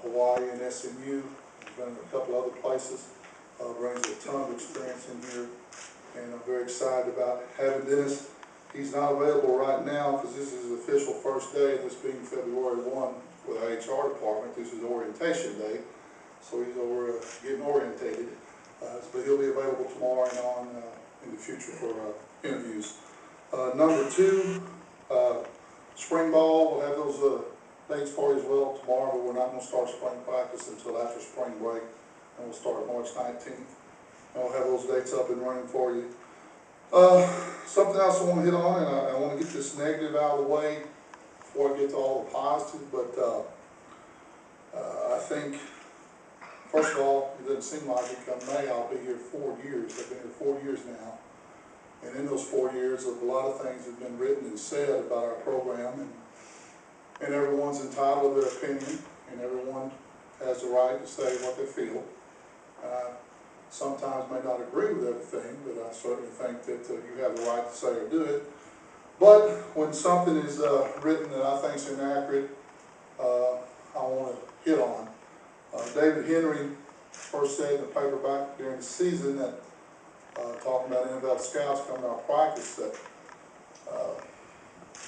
Hawaii and SMU. He's been in a couple other places. Brings a ton of experience in here, and I'm very excited about having Dennis. He's not available right now because this is his official first day, and this being February 1 with our HR department. This is orientation day, so he's over getting orientated. But he'll be available tomorrow and on in the future for interviews. Number 2, spring ball. We'll have those dates for you as well tomorrow, but we're not going to start spring practice until after spring break, and we'll start March 19th. And we'll have those dates up and running for you. Something else I want to hit on, and I want to get this negative out of the way before I get to all the positive, but I think, first of all, it doesn't seem like it. Come May, I'll be here 4 years. I've been here 4 years now. And in those 4 years, a lot of things have been written and said about our program, and everyone's entitled to their opinion, and everyone has the right to say what they feel. Sometimes may not agree with everything, but I certainly think that you have the right to say or do it. But when something is written that I think is inaccurate, I want to hit on. David Henry first said in the paper back during the season that, talking about NFL scouts coming to our practice, that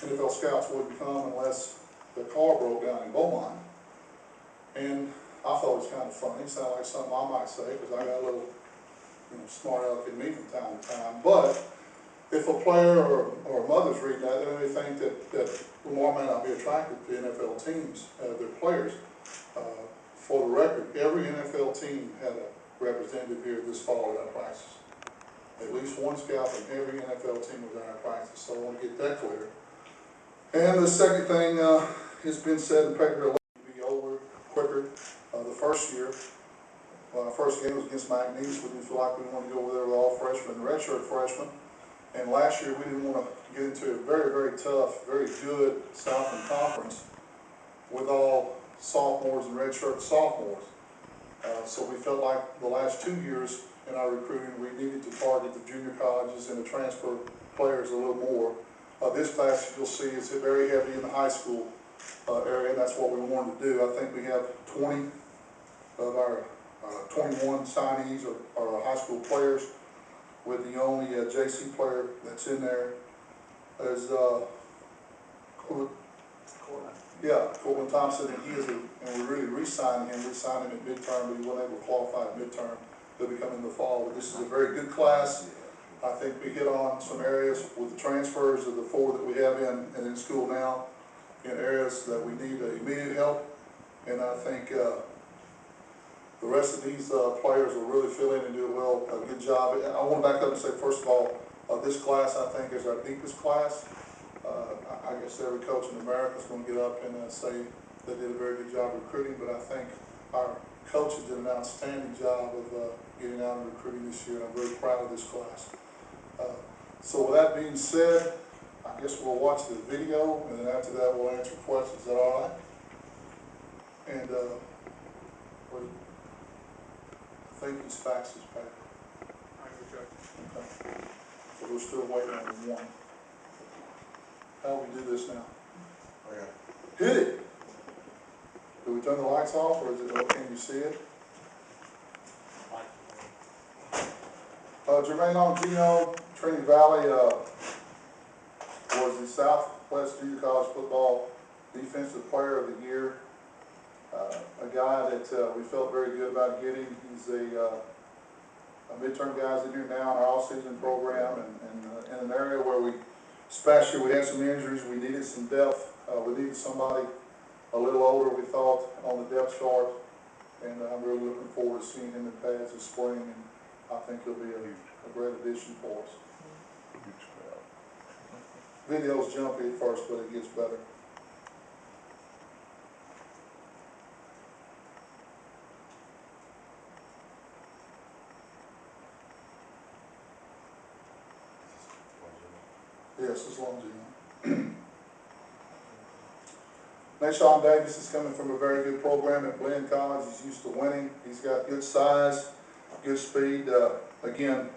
NFL scouts wouldn't come unless their car broke down in Beaumont. And I thought it was kind of funny. It sounded like something I might say because I got a little, smart aleck in me from time to time. But if a player or a mother's reading that, they may think that Lamar may not be attracted to NFL teams, their players. For the record, every NFL team had a representative here this fall at our practice. At least one scout from every NFL team was at our practice, so I want to get that clear. And the second thing has been said in the paper, to be over quicker. The first year, our first game was against McNeese. We didn't feel like we wanted to go over there with all freshmen and redshirt freshmen. And last year, we didn't want to get into a very, very tough, very good Southland Conference with all sophomores and redshirt sophomores. So we felt like the last 2 years in our recruiting, we needed to target the junior colleges and the transfer players a little more. This class, you'll see, is very heavy in the high school area, and that's what we wanted to do. I think we have 20 of our 21 signees are high school players, with the only JC player that's in there is Corbin Thompson, and and we really re-signed him. We signed him at midterm, but he wasn't able to qualify at midterm. He'll be coming in the fall. But this is a very good class. I think we hit on some areas with the transfers of the 4 that we have in school now, in areas that we need immediate help. And I think the rest of these players will really fill in and do a good job. I want to back up and say, first of all, this class I think is our deepest class. I guess every coach in America is going to get up and say they did a very good job recruiting, but I think our coaches did an outstanding job of getting out and recruiting this year, and I'm very proud of this class. So with that being said, I guess we'll watch the video, and then after that we'll answer questions. Is that all right? And I think he's faxed his paper. Okay. So we're still waiting on one. How do we do this now? Okay. Hit it! Do we turn the lights off, or is it okay? Can you see it? Jermaine Longino, Trinity Valley, was the Southwest Junior College Football Defensive Player of the Year. A guy that we felt very good about getting. He's a midterm guy's in here now in our all-season program, and in an area where especially we had some injuries, we needed some depth. We needed somebody a little older, we thought, on the depth chart, and I'm really looking forward to seeing him in pads this spring, and I think he'll be a great addition for us. Video's jumpy at first, but it gets better. Yes, it's Longino. Next, Sean Davis is coming from a very good program at Glenn College. He's used to winning. He's got good size, good speed. Again,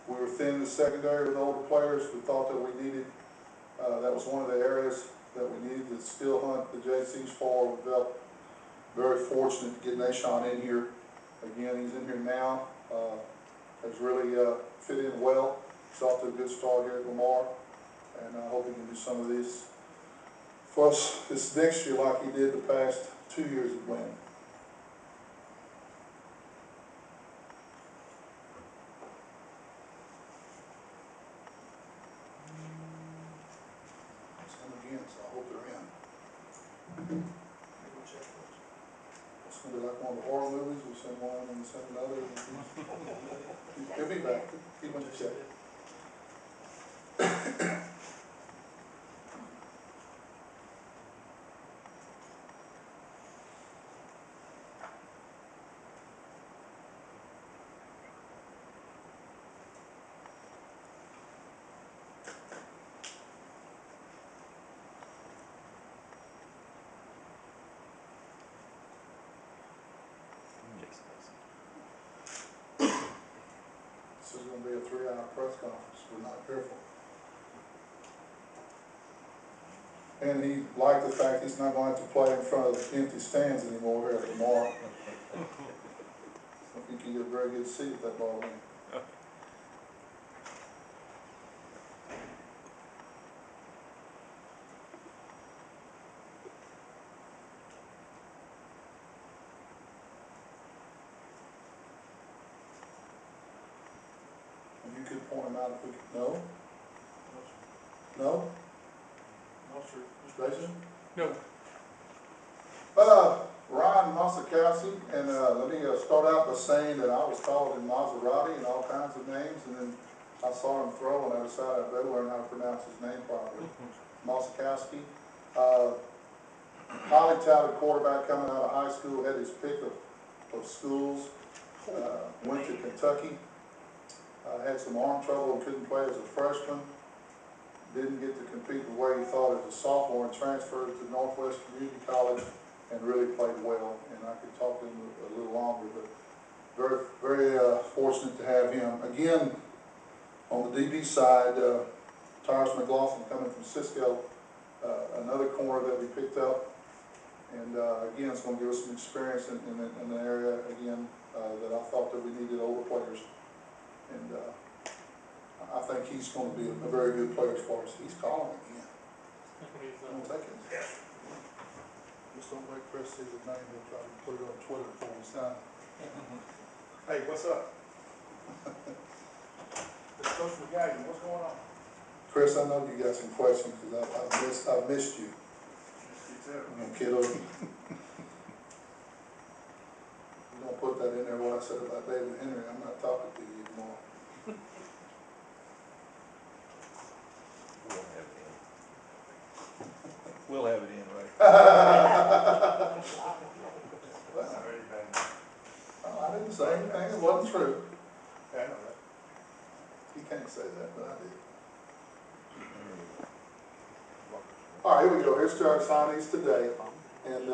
we were thin in the secondary with older players. We thought that we needed, that was one of the areas that we needed to still hunt the JCs for. We felt very fortunate to get Nashon in here. Again, he's in here now, has really fit in well. He's off to a good start here at Lamar, and I hope he can do some of this for us this next year like he did the past 2 years at Wynn. Again, so I hope they're in. It's going to be like one of the horror movies. We send one and send another. He'll be back. He went to check. This is going to be a 3-hour press conference. We're not careful. And he liked the fact he's not going to have to play in front of empty stands anymore here at Lamar. I think he get a very good seat at that ball game. And you could point him out if we could. No? No? No, sir. Jason? No. Ryan Masakowski, and let me start out by saying that I was called in Maserati and all kinds of names, and then I saw him throw and I decided I better learn how to pronounce his name properly. Masakowski. Highly touted quarterback coming out of high school, had his pick of schools, went to Kentucky, had some arm trouble and couldn't play as a freshman. Didn't get to compete the way he thought as a sophomore and transferred to Northwest Community College and really played well. And I could talk to him a little longer, but very, very fortunate to have him. Again, on the DB side, Tyrus McLaughlin coming from Cisco, another corner that we picked up. And again, it's going to give us some experience in the area, again, that I thought that we needed older players. And I think he's going to be a very good player for us. He's calling again. I'm going to take it. Just don't let Chris see his name. He'll try to put it on Twitter before we sign. Hey, what's up? This Coach McGaggy, what's going on? Chris, I know you got some questions because I've missed you. You too. Kiddo. You don't put that in there, what I said about David Henry. I'm not talking to you anymore. We'll have it in, right? Well, I didn't say anything that wasn't true. Yeah, I know that. He can't say that, but I did. All right, here we go. Here's to our signees today. And,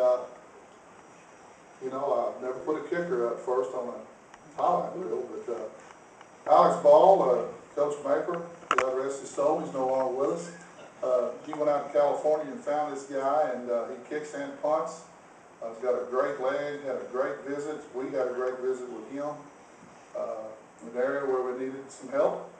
you know, I've never put a kicker up first on a highlight reel, but Alex Ball, Coach Maker, God rest his soul, he's no longer with us. He went out to California and found this guy, and he kicks and punts. He's got a great leg, had a great visit. We had a great visit with him in an area where we needed some help.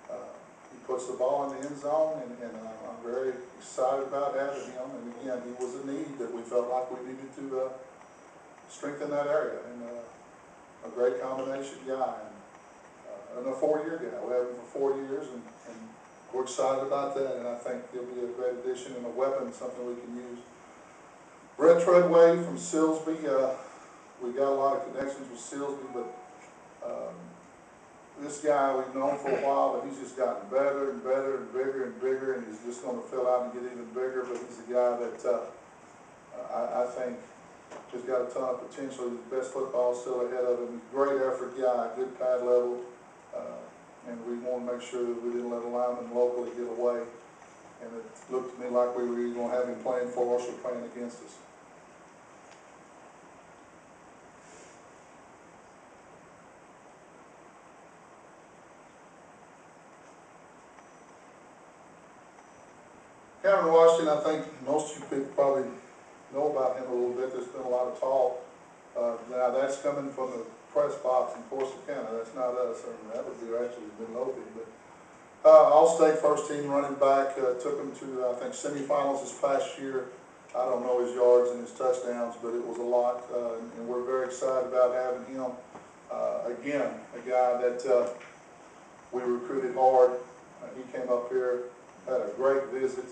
He puts the ball in the end zone, and I'm very excited about having him. And again, he was a need that we felt like we needed to strengthen that area. And a great combination guy, and a 4-year guy. We have him for 4 years, and we're excited about that, and I think he'll be a great addition and a weapon, something we can use. Brett Treadway from Silsbee, we got a lot of connections with Silsbee, but this guy we've known for a while, but he's just gotten better and better and bigger and bigger, and he's just going to fill out and get even bigger. But he's a guy that I think has got a ton of potential. His best football still ahead of him. Great effort guy, good pad level. And we want to make sure that we didn't let a lineman locally get away. And it looked to me like we were either going to have him playing for us or playing against us. Cameron Washington, I think most of you people probably know about him a little bit. There's been a lot of talk. Now that's coming from the press box in Corsicana. That's not us. That would be actually Midlothian. But All-State first-team running back, took him to I think semifinals this past year. I don't know his yards and his touchdowns, but it was a lot, and we're very excited about having him. Again, a guy that we recruited hard. He came up here, had a great visit.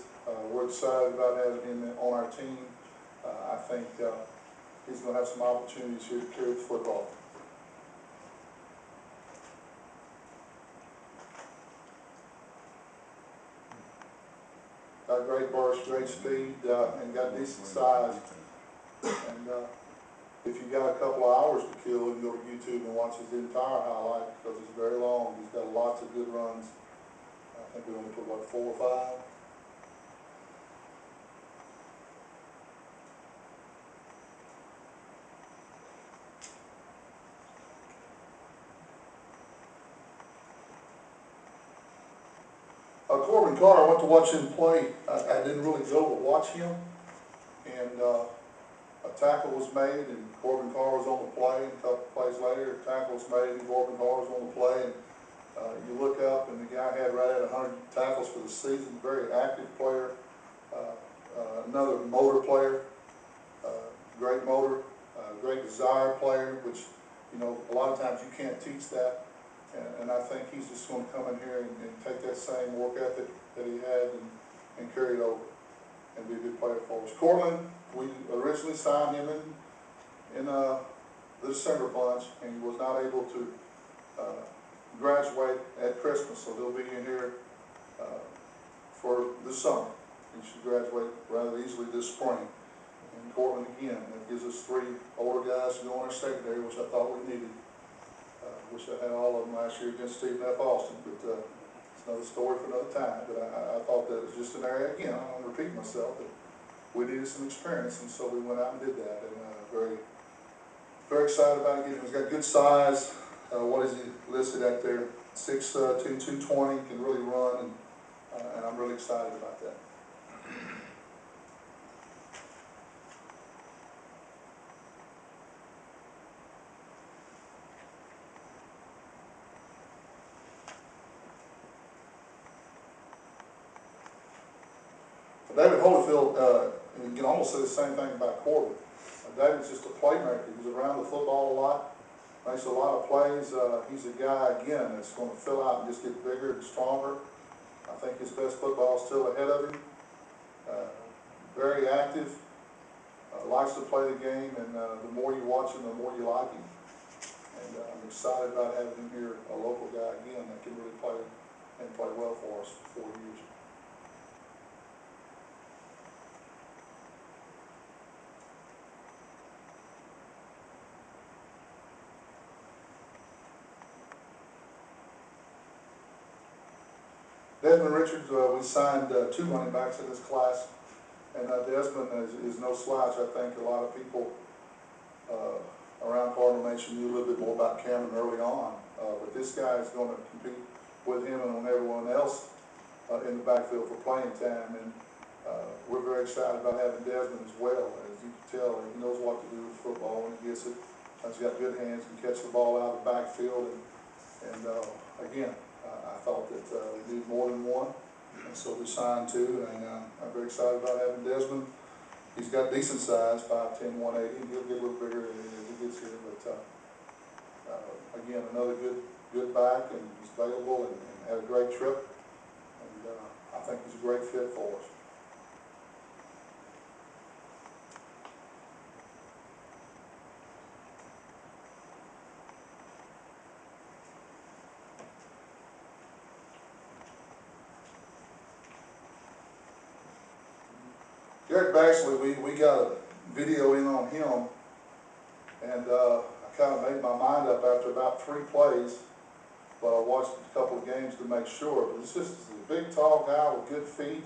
We're excited about having him on our team. I think he's going to have some opportunities here to carry the football. Got great burst, great speed, and got decent size. And if you've got a couple of hours to kill, you can go to YouTube and watch his entire highlight because it's very long. He's got lots of good runs. I think we only put, what, 4 or 5? Corbin Carr, I went to watch him play. I didn't really go to watch him. And a tackle was made, and Corbin Carr was on the play. And a couple plays later, a tackle was made, and Corbin Carr was on the play. And you look up, and the guy had right at 100 tackles for the season. Very active player. Another motor player. Great motor. Great desire player, which, you know, a lot of times you can't teach that. And I think he's just going to come in here and take that same work ethic that he had and carry it over and be a good player for us. Cortland, we originally signed him in the December bunch, and he was not able to graduate at Christmas, so he'll be in here for the summer. He should graduate rather easily this spring. And Cortland, again, that gives us 3 older guys to go in our secondary, which I thought we needed. Wish I had all of them last year against Stephen F. Austin, but it's another story for another time. But I thought that was just an area, again, I don't want to repeat myself, but we needed some experience, and so we went out and did that. And very, very excited about it. Again, he's got good size. What is he listed at there? 6'2", 220, can really run, and I'm really excited about that. David Holyfield, you can almost say the same thing about Corbin. David's just a playmaker. He's around the football a lot, makes a lot of plays. He's a guy, again, that's going to fill out and just get bigger and stronger. I think his best football is still ahead of him. Very active, likes to play the game, and the more you watch him, the more you like him. And I'm excited about having him here, a local guy, again, that can really play and play well for us for 4 years. Desmond Richards, we signed 2 running backs in this class, and Desmond is no slouch. I think a lot of people around Cardinal Nation knew a little bit more about Cameron early on, but this guy is going to compete with him and on everyone else in the backfield for playing time, and we're very excited about having Desmond as well. As you can tell, he knows what to do with football when he gets it. He's got good hands, can catch the ball out of the backfield, and again, I thought that we need more than one, and so we signed 2, and I'm very excited about having Desmond. He's got decent size, 5'10", 180, and he'll get a little bigger as he gets here, but again, another good back, and he's available and had a great trip, and I think he's a great fit for us. Derek Baxley, we got a video in on him, and I kind of made my mind up after about 3 plays, but I watched a couple of games to make sure. But it's just a big, tall guy with good feet,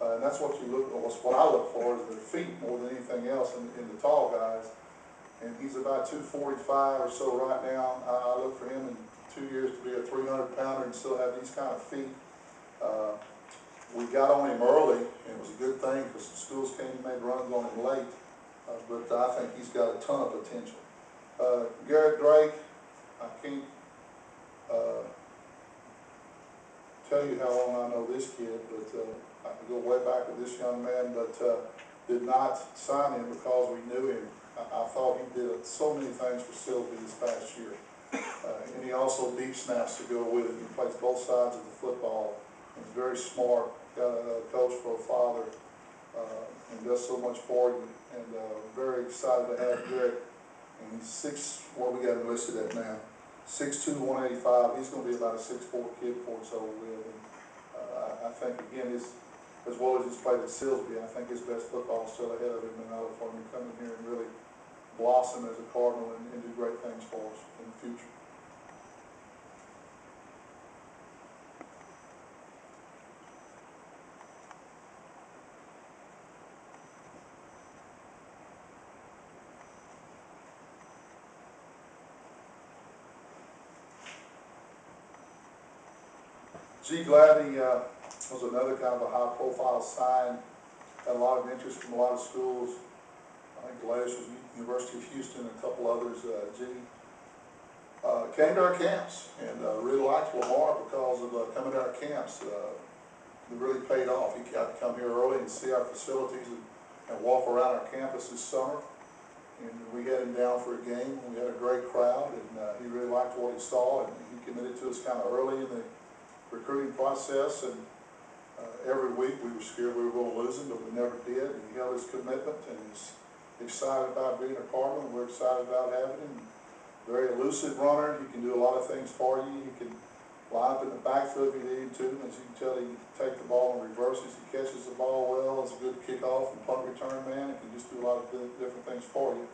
and that's what you look for. What I look for is their feet more than anything else in the tall guys. And he's about 245 or so right now. I look for him in 2 years to be a 300-pounder and still have these kind of feet. we got on him early, and it was a good thing because the schools came and made runs on him late. But I think he's got a ton of potential. Garrett Drake, I can't tell you how long I know this kid, but I can go way back with this young man, but did not sign him because we knew him. I thought he did so many things for Sylvie this past year. And he also deep snaps to go with it. He plays both sides of the football. He's very smart, got a coach for a father, and does so much for you. And very excited to have Garrett. And he's what we got him listed at now? 6'2", 185. He's going to be about a 6'4" kid for us over with. And I think, again, as well as he's played at Silsbee, I think his best football is still ahead of him, and I look for him to come in here and really blossom as a Cardinal and do great things for us in the future. G. Gladney was another kind of a high-profile sign. Had a lot of interest from a lot of schools. I think the latest was University of Houston and a couple others. G. Came to our camps and really liked Lamar because of coming to our camps. It really paid off. He got to come here early and see our facilities and walk around our campus this summer. And we had him down for a game. We had a great crowd, and he really liked what he saw, and he committed to us kind of early in the recruiting process. And every week we were scared we were going to lose him, but we never did. And he held his commitment, and he's excited about being a Cardinal, and we're excited about having him. Very elusive runner. He can do a lot of things for you. He can line up in the backfield if you need him to. As you can tell, he can take the ball and reverses. He catches the ball well. He's a good kickoff and punt return man. He can just do a lot of different things for you.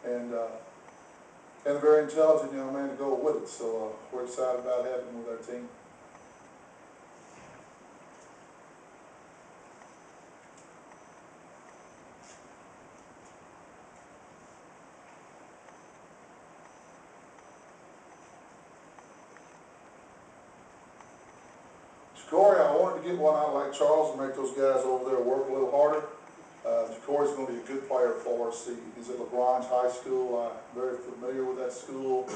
And a very intelligent young man to go with it. So we're excited about having him with our team. Corey, I wanted to get one out like Charles and make those guys over there work a little harder. Corey's going to be a good player for us. He's at LaGrange High School. I'm very familiar with that school.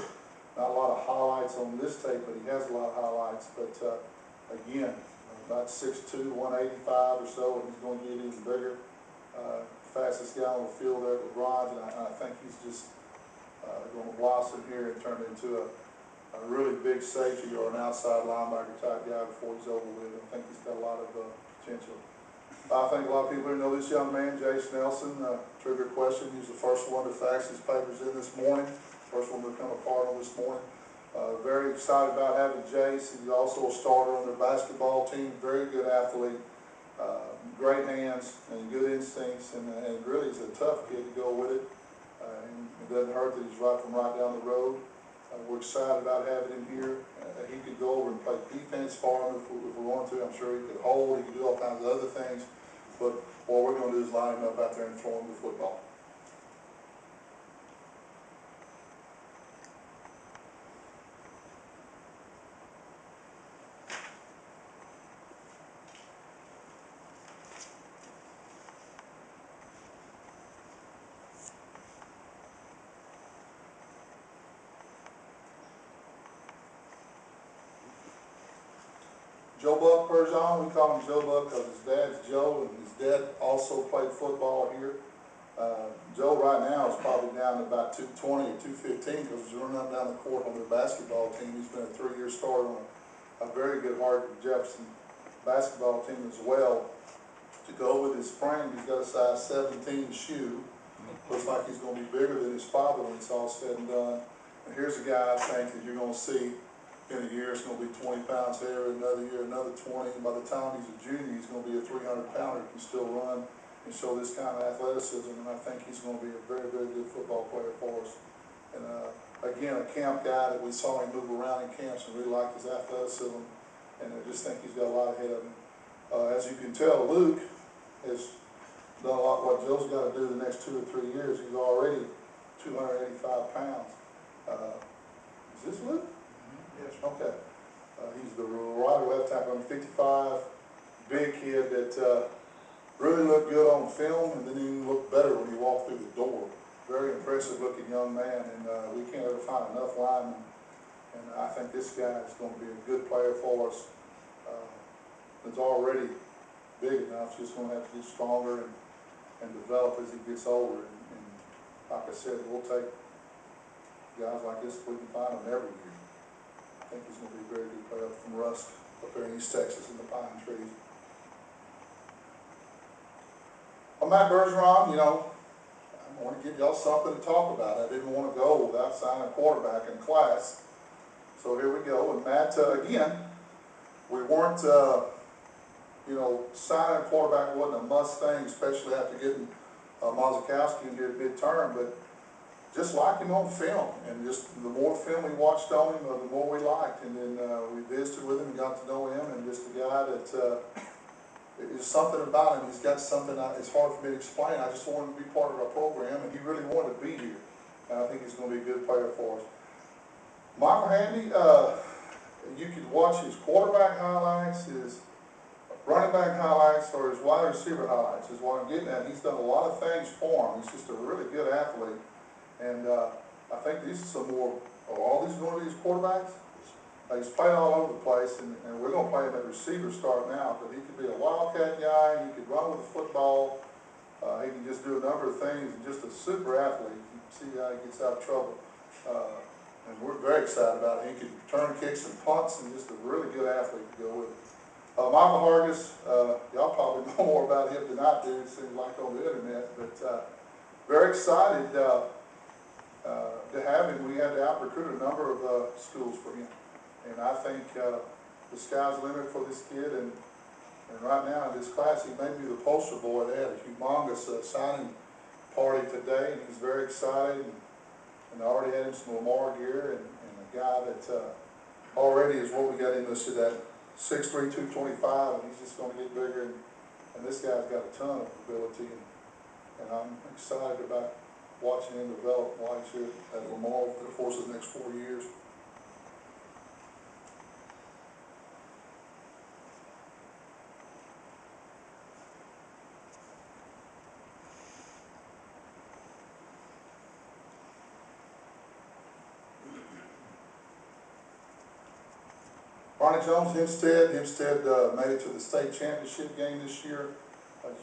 Not a lot of highlights on this tape, but he has a lot of highlights. But again, about 6'2", 185 or so, and he's going to get even bigger. Fastest guy on the field there at LaGrange, and I think he's just going to blossom here and turn into a really big safety or an outside linebacker type guy before he's over with. I think he's got a lot of potential. I think a lot of people here know this young man, Jace Nelson. Trivia question, he was the first one to fax his papers in this morning, first one to become a Cardinal this morning. Very excited about having Jace. He's also a starter on their basketball team, very good athlete, great hands and good instincts, and really he's a tough kid to go with it. And it doesn't hurt that he's right down the road. We're excited about having him here. He could go over and play defense for him if we wanted to. I'm sure he could hold, he could do all kinds of other things. But what we're going to do is line him up out there and throw him the football. Joe Buck Perjon, we call him Joe Buck because his dad's Joe, and his dad also played football here. Joe right now is probably down to about 220 or 215 because he's running up and down the court on their basketball team. He's been a 3-year starter on a very good Hartford-Jefferson basketball team as well. To go with his frame, he's got a size 17 shoe. Looks like he's going to be bigger than his father when it's all said and done. And here's a guy I think that you're going to see in a year. It's going to be 20 pounds heavier, another year, another 20. And by the time he's a junior, he's going to be a 300-pounder. He can still run and show this kind of athleticism. And I think he's going to be a very, very good football player for us. And again, a camp guy that we saw him move around in camps and really liked his athleticism. And I just think he's got a lot ahead of him. As you can tell, Luke has done a lot what Joe's got to do the next 2 or 3 years. He's already 285 pounds. Is this Luke? Yes. Okay. He's the right or left tackle, 55, big kid that really looked good on film, and then he looked better when he walked through the door. Very impressive looking young man, and we can't ever find enough linemen. And I think this guy is going to be a good player for us. It's already big enough, just going to have to get stronger and develop as he gets older. And like I said, we'll take guys like this if we can find them every year. I think he's going to be a very good player from Rusk up there in East Texas in the pine trees. Well, Matt Bergeron, you know, I want to give y'all something to talk about. I didn't want to go without signing a quarterback in class. So here we go. And Matt, again, we weren't, you know, signing a quarterback wasn't a must thing, especially after getting Mazikowski in here midterm, but just like him on film, and just the more film we watched on him, the more we liked. And then we visited with him and got to know him, and just a guy that there's something about him. He's got something it's hard for me to explain. I just wanted him to be part of our program, and he really wanted to be here. And I think he's going to be a good player for us. Michael Handy, you could watch his quarterback highlights, his running back highlights, or his wide receiver highlights is what I'm getting at. He's done a lot of things for him. He's just a really good athlete. And I think these are some more, all these going to be his quarterbacks. He's played all over the place, and we're going to play him at receiver starting out, but he could be a wildcat guy, he could run with the football, he can just do a number of things, and just a super athlete. You can see how he gets out of trouble. And we're very excited about it. He can return kicks and punts, and just a really good athlete to go with it. Michael Hargis, y'all probably know more about him than I do, it seems like on the internet, but very excited to have him. We had to out-recruit a number of schools for him. And I think the sky's the limit for this kid, and right now in this class he may be the poster boy. They had a humongous signing party today, and he's very excited, and I already had him some Lamar gear, and a guy that already is what we got him listed at 6'3", 225, and he's just going to get bigger, and this guy's got a ton of ability, and I'm excited about watching him develop while he's here at Lamar for the course of the next 4 years. Ronnie Jones, Hempstead made it to the state championship game this year.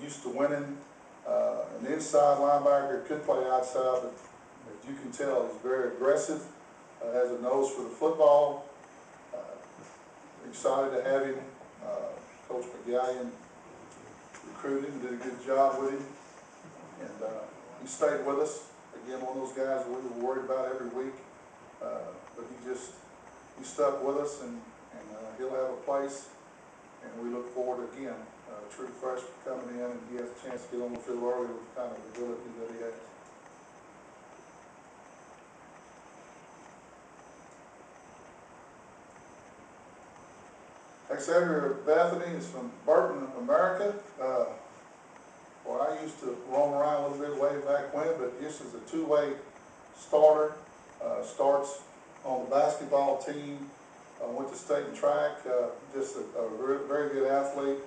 Used to winning. An inside linebacker, could play outside, but as you can tell, he's very aggressive. Has a nose for the football. Excited to have him. Coach McGallion recruited him, did a good job with him, and he stayed with us. Again, one of those guys we were worried about every week, but he stuck with us, and he'll have a place, and we look forward to, again, a true freshman coming in, and he has a chance to get on the field early with the kind of ability that he has. Xavier Bethany is from Burton, America. Well, I used to roam around a little bit way back when, but this is a two-way starter. Starts on the basketball team. Went to state and track. Just a very good athlete.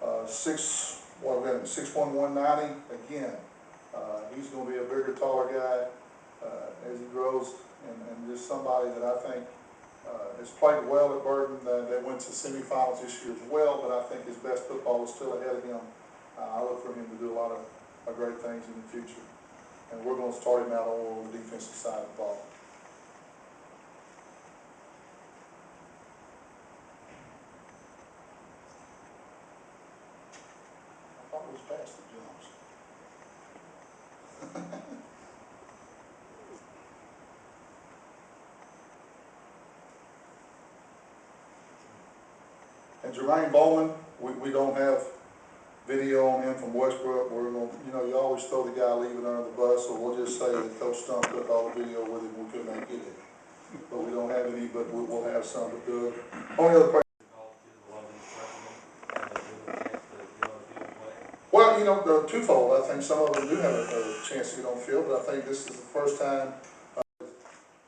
6'1", 190. Again, he's going to be a bigger, taller guy as he grows, and just somebody that I think has played well at Burton. They went to semifinals this year as well, but I think his best football is still ahead of him. I look for him to do a lot of great things in the future, and we're going to start him out on the defensive side of the ball. I thought it was past the jumps. And Jermaine Bowman, we don't have video on him from Westbrook. We're going to, you know, you always throw the guy leaving under the bus, so we'll just say that Coach Stump took all the video with him. We couldn't make it. But we don't have any, but we'll have some to do it. Only other place. Well, you know, twofold. I think some of them do have a chance to get on the field, but I think this is the first time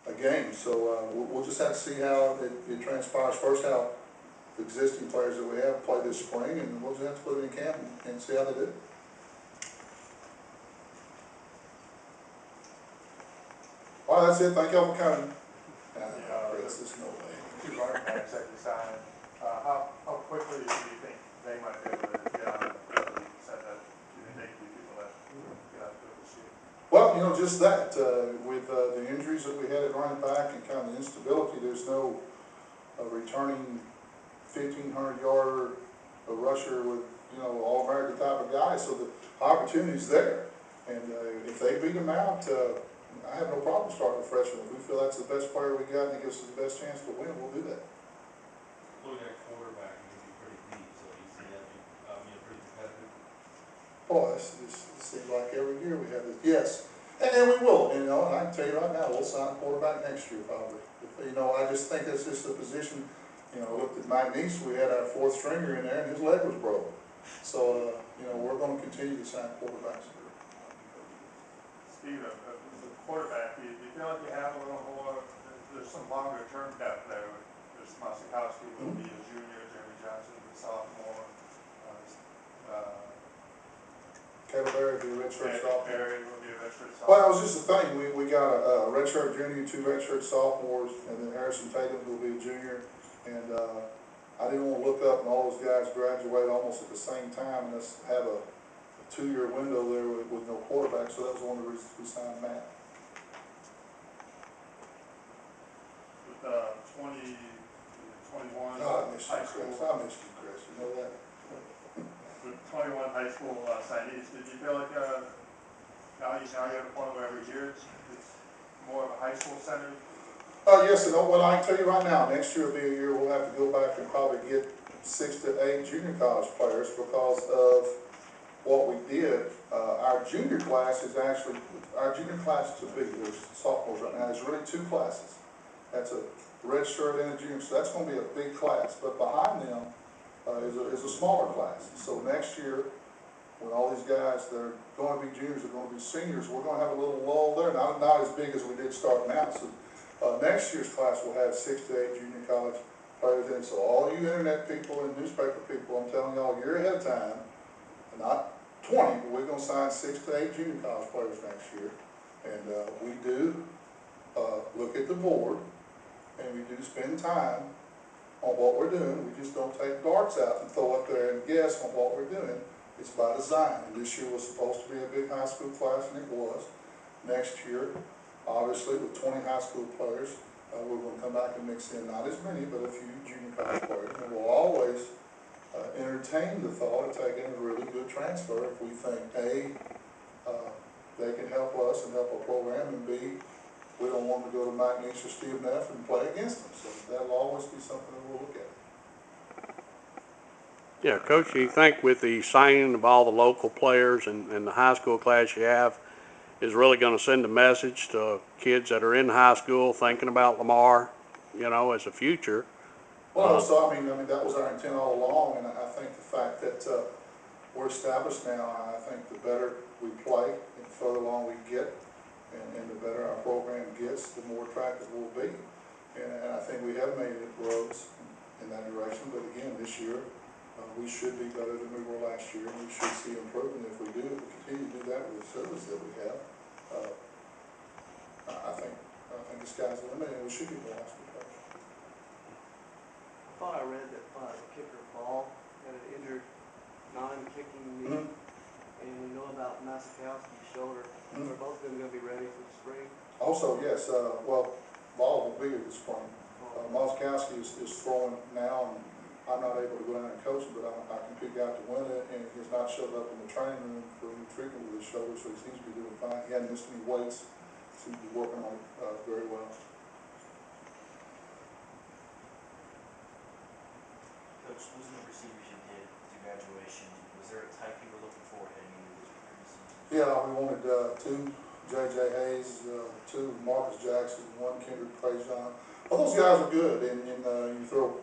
a game. So we'll just have to see how it transpires. First, how the existing players that we have play this spring, and we'll just have to put them in camp and see how they do. All right, that's it. Thank y'all for coming. Chris, there's no way. Two running backs that you signed, how quickly do you think they might be able to get on the set that you think they could be people that get out to this year? Well, just that, with the injuries that we had at running back and kind of the instability, there's no returning 1,500-yarder rusher with, all-American type of guy, so the opportunity's there. And if they beat them out, I have no problem starting a freshman. If we feel that's the best player we got and it gives us the best chance to win, we'll do that. Looking at quarterback, it could be pretty deep, so you see that being pretty competitive. Boy, it seems like every year we have this. Yes, and we will. And I can tell you right now, we'll sign a quarterback next year probably. I just think that's just a position. I looked at my niece. We had our fourth stringer in there, and his leg was broke. So we're going to continue to sign quarterbacks. Speaking of the quarterback, do you feel like you have a little more? There's some longer term depth there. There's Mosikowski will be a junior, Jeremy Johnson will be a sophomore. Caleb Berry will be a redshirt sophomore. Berry will be a redshirt sophomore. Well, that was just the thing. We got a redshirt junior, 2 redshirt sophomores, and then Harrison Tatum will be a junior. And I didn't want to look up and all those guys graduate almost at the same time and us have a 2-year window there with no quarterback. So that was one of the reasons we signed Matt. With 21 God, I miss you, high school. Chris. I miss you, Chris. You know that? With 21 high school signees, did you feel like now you're at a point where every year it's more of a high school center? Yes, and well, I can tell you right now, next year will be a year we'll have to go back and probably get 6 to 8 junior college players because of what we did. Our junior class to be, there's sophomores right now, there's really 2 classes. That's a red shirt and a junior, so that's going to be a big class. But behind them is a smaller class. So next year, when all these guys that are going to be juniors are going to be seniors, we're going to have a little lull there. Not as big as we did starting out. So next year's class will have 6 to 8 junior college players in. So all you internet people and newspaper people, I'm telling y'all, a year ahead of time, not 20, but we're going to sign 6 to 8 junior college players next year. And we do look at the board, and we do spend time on what we're doing. We just don't take darts out and throw up there and guess on what we're doing. It's by design. And this year was supposed to be a big high school class, and it was. Next year, obviously, with 20 high school players, we're going to come back and mix in not as many, but a few junior college players. And we'll always entertain the thought of taking a really good transfer if we think, A, they can help us and help our program, and B, we don't want to go to Mike Nice or Steve Neff and play against them. So that'll always be something that we'll look at. Yeah, Coach, do you think with the signing of all the local players and the high school class you have is really going to send a message to kids that are in high school thinking about Lamar, as a future? Well, so I mean that was our intent all along, and I think the fact that we're established now, I think the better we play and the further along we get, and the better our program gets, the more attractive we'll be. And I think we have made inroads in that direction. But again, this year we should be better than we were last year, and we should see improvement if we do. If we continue to do that with the facilities that we have, I think the sky's the limit, and we should be more high school players. I thought I read that the kicker Ball had an injured non-kicking knee, and we know about Mosikowski's shoulder. Are both of them going to be ready for the spring? Also, yes, well, Ball will be here this spring. Moskowski is throwing now, and I'm not able to go down and coach him, but I can pick out to win it, and he's not showed up in the training room for any treatment with his shoulder, so he seems to be doing fine. He hadn't missed any weights, seems to be working on it very well. Coach, losing the receivers you did to graduation, was there a type you were looking for heading into this preseason? Yeah, we wanted 2 J.J. Hayes, 2 Marcus Jackson, 1 Kendrick Prejean. All those guys are good, and you throw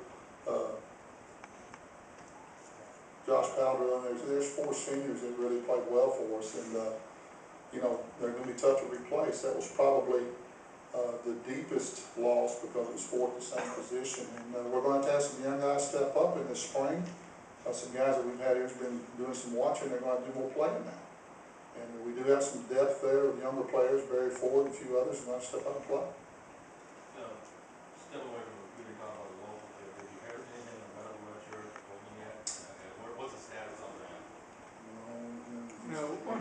Josh Powder on there. There's 4 seniors that really played well for us, and they're going to be tough to replace. That was probably the deepest loss because it was fourth the same position. And we're going to have some young guys step up in the spring. Some guys that we've had here's been doing some watching, they're going to do more playing now. And we do have some depth there with younger players, Barry Ford and a few others, who are going to step up and play. Step away from what we talk about the local field, have you heard anything about what you're holding yet? And what's the status on that?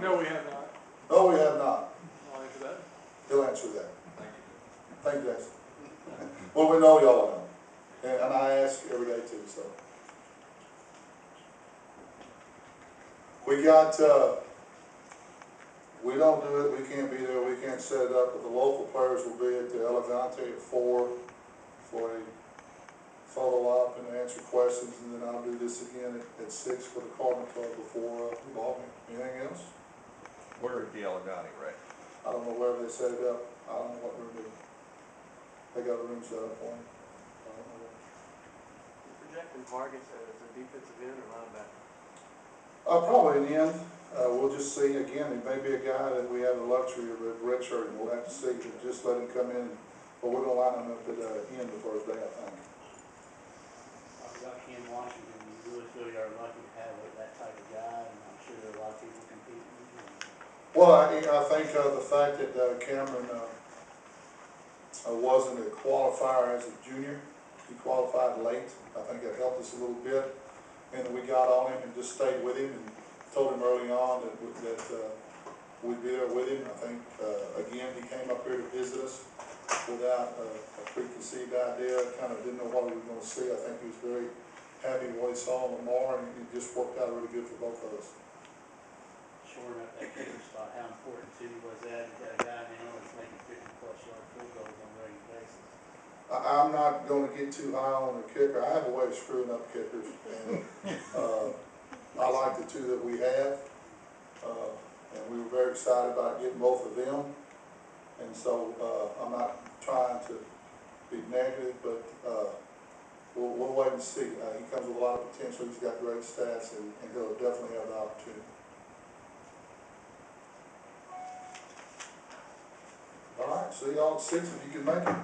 No, we have not. No, we have not. I'll answer that. He'll answer that. Thank you. Thank you, Jason. Well, we know y'all know. And I ask every day too, so. We got, we don't do it, we can't be there, we can't set it up, but the local players will be at the Elegante at 4 for a photo op and answer questions, and then I'll do this again at 6 for the Cardinal Club before the ball game. Anything else? Where is the Elegante, Ray? I don't know wherever they set it up, I don't know what they're doing. They got a room set up for me. I don't know where. You're projecting targets as a defensive end or linebacker? Probably in the end, we'll just see, again, it may be a guy that we have the luxury of redshirting, we'll have to see, but just let him come in, but we're gonna line him up at the end the first day, I think. About Ken Washington, you really feel you're lucky to have that type of guy, and I'm sure there are a lot of people competing with you. Well, I think the fact that Cameron wasn't a qualifier as a junior, he qualified late, I think that helped us a little bit. And we got on him and just stayed with him and told him early on that we'd be there with him. I think, again, he came up here to visit us without a preconceived idea, kind of didn't know what we were going to see. I think he was very happy with what he saw in Lamar, and it just worked out really good for both of us. Shoring up that kicker spot, how important to you was that? You got a guy now that's making 50-plus-yard field goals on a regular basis. I'm not going to get too high on the kicker. I have a way of screwing up kickers, and I like the two that we have, and we were very excited about getting both of them. And so I'm not trying to be negative, but we'll wait and see. He comes with a lot of potential. He's got great stats, and he'll definitely have the opportunity. All right, see y'all at 6 if you can make it.